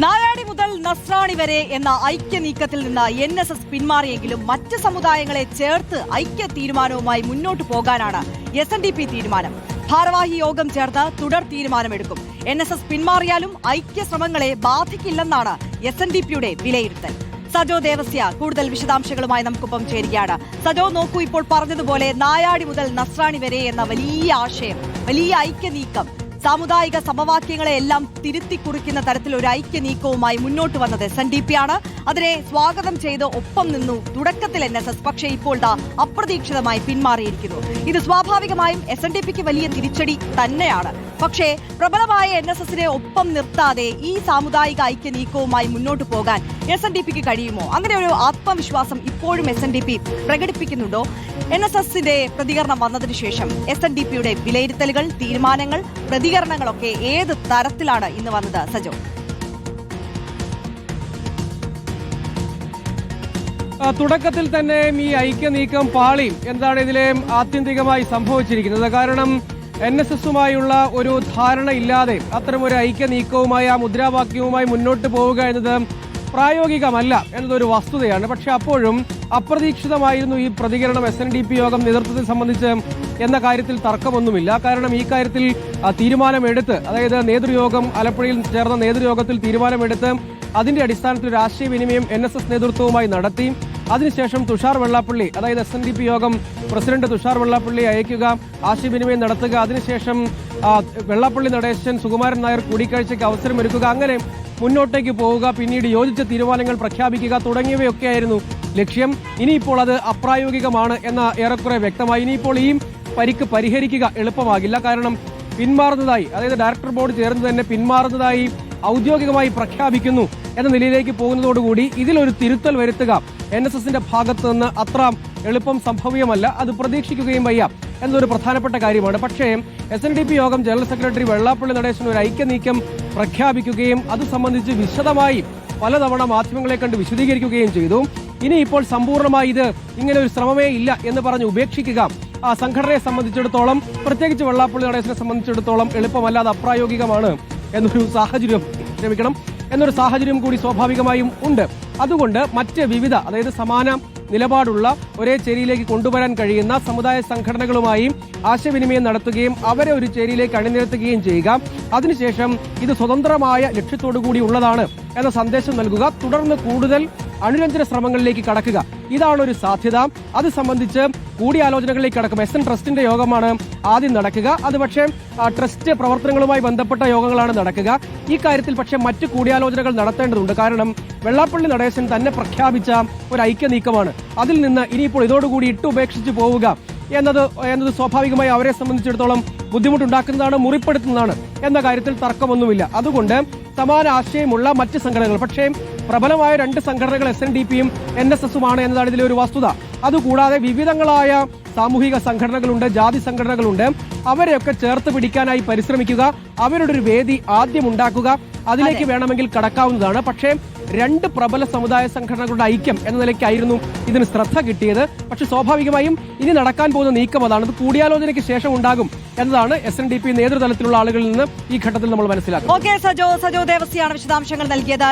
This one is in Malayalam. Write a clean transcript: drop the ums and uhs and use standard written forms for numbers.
നായാടി മുതൽ നസ്രാണി വരെ എന്ന ഐക്യ നീക്കത്തിൽ നിന്ന് NSS പിന്മാറിയെങ്കിലും മറ്റ് സമുദായങ്ങളെ ചേർത്ത് ഐക്യ തീരുമാനവുമായി മുന്നോട്ടു പോകാനാണ് SNDP തീരുമാനം. ഭാരവാഹി യോഗം ചേർന്ന് തുടർ തീരുമാനമെടുക്കും. NSS പിന്മാറിയാലും ഐക്യ ശ്രമങ്ങളെ ബാധിക്കില്ലെന്നാണ് SNDPയുടെ വിലയിരുത്തൽ. സജോ ദേവസ്യ കൂടുതൽ വിശദാംശങ്ങളുമായി നമുക്കൊപ്പം ചേരുകയാണ്. സജോ, നോക്കൂ, ഇപ്പോൾ പറഞ്ഞതുപോലെ നായാടി മുതൽ നസ്രാണി വരെ എന്ന വലിയ ആശയം, വലിയ ഐക്യ നീക്കം, സാമുദായിക സമവാക്യങ്ങളെല്ലാം തിരുത്തി കുറിക്കുന്ന തരത്തിൽ ഒരു ഐക്യ നീക്കവുമായി മുന്നോട്ട് വന്നത് SNDP ആണ്. അതിനെ സ്വാഗതം ചെയ്ത് ഒപ്പം നിന്നു തുടക്കത്തിൽ NSS. പക്ഷേ ഇപ്പോൾ അപ്രതീക്ഷിതമായി പിന്മാറിയിരിക്കുന്നു. ഇത് സ്വാഭാവികമായും SNDPക്ക് വലിയ തിരിച്ചടി തന്നെയാണ്. പക്ഷേ പ്രബലമായ NSSനെ ഒപ്പം നിർത്താതെ ഈ സാമുദായിക ഐക്യ നീക്കവുമായി മുന്നോട്ട് പോകാൻ SNDPക്ക് കഴിയുമോ? അങ്ങനെ ഒരു ആത്മവിശ്വാസം ഇപ്പോഴും SNDP പ്രകടിപ്പിക്കുന്നുണ്ടോ? NSSന്റെ പ്രതികരണം വന്നതിന് ശേഷം SNDPയുടെ വിലയിരുത്തലുകൾ, തീരുമാനങ്ങൾ, പ്രതികരണങ്ങളൊക്കെ ഏത് തരത്തിലാണ് ഇന്ന് വന്നത്? സജോ, തുടക്കത്തിൽ തന്നെ ഈ ഐക്യ നീക്കം പാളി എന്താണ് ഇതിലെ ആത്യന്തികമായി സംഭവിച്ചിരിക്കുന്നത്? കാരണം NSSുമായുള്ള ഒരു ധാരണ ഇല്ലാതെ അത്തരമൊരു ഐക്യ നീക്കവുമായി, ആ മുദ്രാവാക്യവുമായി മുന്നോട്ട് പോവുക എന്നത് പ്രായോഗികമല്ല എന്നതൊരു വസ്തുതയാണ്. പക്ഷെ അപ്പോഴും അപ്രതീക്ഷിതമായിരുന്നു ഈ പ്രതികരണം SNDP യോഗം നേതൃത്വത്തെ സംബന്ധിച്ച് എന്ന കാര്യത്തിൽ തർക്കമൊന്നുമില്ല. കാരണം ഈ കാര്യത്തിൽ തീരുമാനമെടുത്ത്, അതായത് നേതൃയോഗം, ആലപ്പുഴയിൽ ചേർന്ന നേതൃയോഗത്തിൽ തീരുമാനമെടുത്ത് അതിന്റെ അടിസ്ഥാനത്തിൽ ഒരു ആശയവിനിമയം NSS നേതൃത്വവുമായി നടത്തി. അതിനുശേഷം തുഷാർ വെള്ളാപ്പള്ളി, അതായത് SNDP യോഗം പ്രസിഡന്റ് തുഷാർ വെള്ളാപ്പള്ളി അയക്കുക, ആശയവിനിമയം നടത്തുക, അതിനുശേഷം വെള്ളാപ്പള്ളി നടേശൻ, സുകുമാരൻ നായർ കൂടിക്കാഴ്ചയ്ക്ക് അവസരമൊരുക്കുക, അങ്ങനെ മുന്നോട്ടേക്ക് പോവുക, പിന്നീട് യോജിച്ച തീരുമാനങ്ങൾ പ്രഖ്യാപിക്കുക തുടങ്ങിയവയൊക്കെയായിരുന്നു ലക്ഷ്യം. ഇനിയിപ്പോൾ അത് അപ്രായോഗികമാണ് എന്ന ഏറെക്കുറെ വ്യക്തമായി. ഇനിയിപ്പോൾ ഈ പരിക്ക് പരിഹരിക്കുക എളുപ്പമാകില്ല. കാരണം പിന്മാറുന്നതായി, അതായത് ഡയറക്ടർ ബോർഡ് ചേർന്ന് തന്നെ പിന്മാറുന്നതായി ഔദ്യോഗികമായി പ്രഖ്യാപിക്കുന്നു എന്ന നിലയിലേക്ക് പോകുന്നതോടുകൂടി ഇതിലൊരു തിരുത്തൽ വരുത്തുക NSSന്റെ ഭാഗത്ത് നിന്ന് അത്ര എളുപ്പം സംഭവ്യമല്ല. അത് പ്രതീക്ഷിക്കുകയും വയ്യ എന്നതൊരു പ്രധാനപ്പെട്ട കാര്യമാണ്. പക്ഷേ SNDP യോഗം ജനറൽ സെക്രട്ടറി വെള്ളാപ്പള്ളി നടേശൻ ഒരു ഐക്യ നീക്കം പ്രഖ്യാപിക്കുകയും അത് സംബന്ധിച്ച് വിശദമായി പലതവണ മാധ്യമങ്ങളെ കണ്ട് വിശദീകരിക്കുകയും ചെയ്തു. ഇനിയിപ്പോൾ സമ്പൂർണ്ണമായി ഇത് ഇങ്ങനെ ഒരു ശ്രമമേ ഇല്ല എന്ന് പറഞ്ഞ് ഉപേക്ഷിക്കുക ആ സംഘടനയെ സംബന്ധിച്ചിടത്തോളം, പ്രത്യേകിച്ച് വെള്ളാപ്പള്ളി നടേശനെ സംബന്ധിച്ചിടത്തോളം എളുപ്പമല്ല, അത് അപ്രായോഗികമാണ് എന്നൊരു സാഹചര്യം കൂടി സ്വാഭാവികമായും ഉണ്ട്. അതുകൊണ്ട് മറ്റ് വിവിധ, അതായത് സമാന നിലപാടുള്ള ഒരേ ചേരിയിലേക്ക് കൊണ്ടുവരാൻ കഴിയുന്ന സമുദായ സംഘടനകളുമായി ആശയവിനിമയം നടത്തുകയും അവരെ ഒരു ചേരിയിലേക്ക് അണിനിരത്തുകയും ചെയ്യുക. അതിനുശേഷം ഇത് സ്വതന്ത്രമായ ലക്ഷ്യത്തോടു കൂടി ഉള്ളതാണ് എന്ന സന്ദേശം നൽകുക. തുടർന്ന് കൂടുതൽ അണിരഞ്ജന ശ്രമങ്ങളിലേക്ക് കടക്കുക. ഇതാണ് ഒരു സാധ്യത. അത് സംബന്ധിച്ച് കൂടിയാലോചനകളിലേക്ക് കടക്കും. SN ട്രസ്റ്റിന്റെ യോഗമാണ് ആദ്യം നടക്കുക. അത് പക്ഷേ ട്രസ്റ്റ് പ്രവർത്തനങ്ങളുമായി ബന്ധപ്പെട്ട യോഗങ്ങളാണ് നടക്കുക. ഈ കാര്യത്തിൽ പക്ഷേ മറ്റ് കൂടിയാലോചനകൾ നടത്തേണ്ടതുണ്ട്. കാരണം വെള്ളാപ്പള്ളി നടേശൻ തന്നെ പ്രഖ്യാപിച്ച ഒരു ഐക്യ നീക്കമാണ്. അതിൽ നിന്ന് ഇനിയിപ്പോൾ ഇതോടുകൂടി ഉപേക്ഷിച്ച് പോവുക എന്നത് സ്വാഭാവികമായി അവരെ സംബന്ധിച്ചിടത്തോളം ബുദ്ധിമുട്ടുണ്ടാക്കുന്നതാണ്, മുറിപ്പെടുത്തുന്നതാണ് എന്ന കാര്യത്തിൽ തർക്കമൊന്നുമില്ല. അതുകൊണ്ട് സമാന ആശയമുള്ള മറ്റ് സംഘടനകൾ, പക്ഷേ പ്രബലമായ രണ്ട് സംഘടനകൾ SNDPയും NSSുമാണ് എന്നതാണ് ഇതിലെ ഒരു വസ്തുത. അതുകൂടാതെ വിവിധങ്ങളായ സാമൂഹിക സംഘടനകളുണ്ട്, ജാതി സംഘടനകളുണ്ട്. അവരെയൊക്കെ ചേർത്ത് പിടിക്കാനായി പരിശ്രമിക്കുക, അവരുടെ ഒരു വേദി ആദ്യം ഉണ്ടാക്കുക. അതിലേക്ക് വേണമെങ്കിൽ കടക്കാവുന്നതാണ്. പക്ഷേ രണ്ട് പ്രബല സമുദായ സംഘടനകളുടെ ഐക്യം എന്ന നിലയ്ക്കായിരുന്നു ഇതിന് ശ്രദ്ധ കിട്ടിയത്. പക്ഷെ സ്വാഭാവികമായും ഇനി നടക്കാൻ പോകുന്ന നീക്കം അതാണ്. അത് കൂടിയാലോചനയ്ക്ക് ശേഷം ഉണ്ടാകും എന്നതാണ് SNDP നേതൃതലത്തിലുള്ള ആളുകളിൽ നിന്ന് ഈ ഘട്ടത്തിൽ നമ്മൾ മനസ്സിലാക്കുന്നത്. സജോ ദേവസ്യാണ് വിശദാംശങ്ങൾ നൽകിയത്.